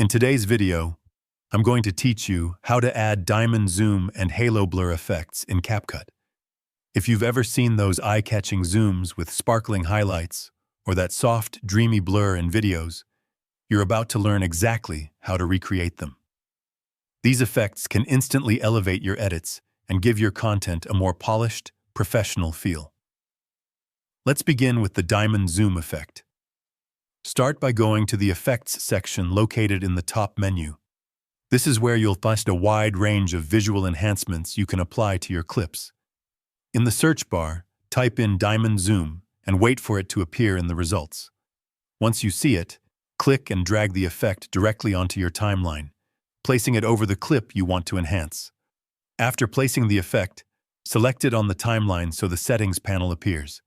In today's video, I'm going to teach you how to add diamond zoom and halo blur effects in CapCut. If you've ever seen those eye-catching zooms with sparkling highlights or that soft, dreamy blur in videos, you're about to learn exactly how to recreate them. These effects can instantly elevate your edits and give your content a more polished, professional feel. Let's begin with the diamond zoom effect. Start by going to the Effects section located in the top menu. This is where you'll find a wide range of visual enhancements you can apply to your clips. In the search bar, type in diamond zoom and wait for it to appear in the results. Once you see it, click and drag the effect directly onto your timeline, placing it over the clip you want to enhance. After placing the effect, select it on the timeline so the settings panel appears.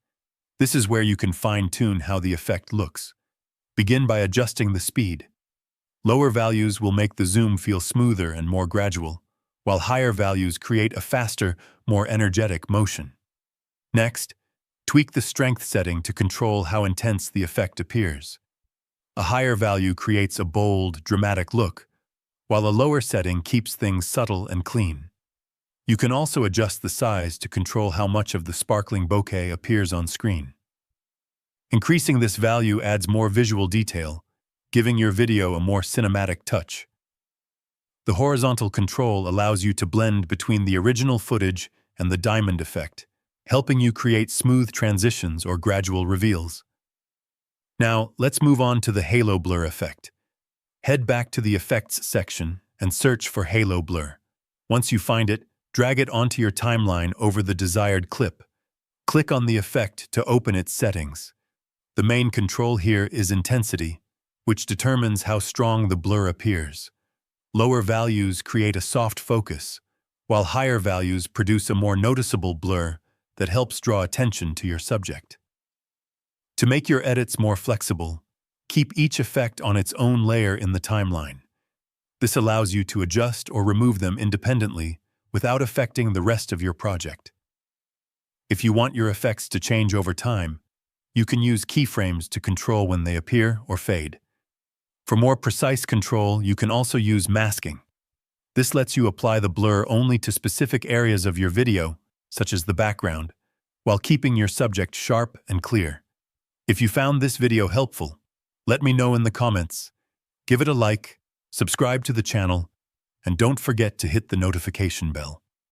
This is where you can fine-tune how the effect looks. Begin by adjusting the speed. Lower values will make the zoom feel smoother and more gradual, while higher values create a faster, more energetic motion. Next, tweak the strength setting to control how intense the effect appears. A higher value creates a bold, dramatic look, while a lower setting keeps things subtle and clean. You can also adjust the size to control how much of the sparkling bokeh appears on screen. Increasing this value adds more visual detail, giving your video a more cinematic touch. The horizontal control allows you to blend between the original footage and the diamond effect, helping you create smooth transitions or gradual reveals. Now, let's move on to the halo blur effect. Head back to the Effects section and search for halo blur. Once you find it, drag it onto your timeline over the desired clip. Click on the effect to open its settings. The main control here is intensity, which determines how strong the blur appears. Lower values create a soft focus, while higher values produce a more noticeable blur that helps draw attention to your subject. To make your edits more flexible, keep each effect on its own layer in the timeline. This allows you to adjust or remove them independently without affecting the rest of your project. If you want your effects to change over time, you can use keyframes to control when they appear or fade. For more precise control, you can also use masking. This lets you apply the blur only to specific areas of your video, such as the background, while keeping your subject sharp and clear. If you found this video helpful, let me know in the comments. Give it a like, subscribe to the channel, and don't forget to hit the notification bell.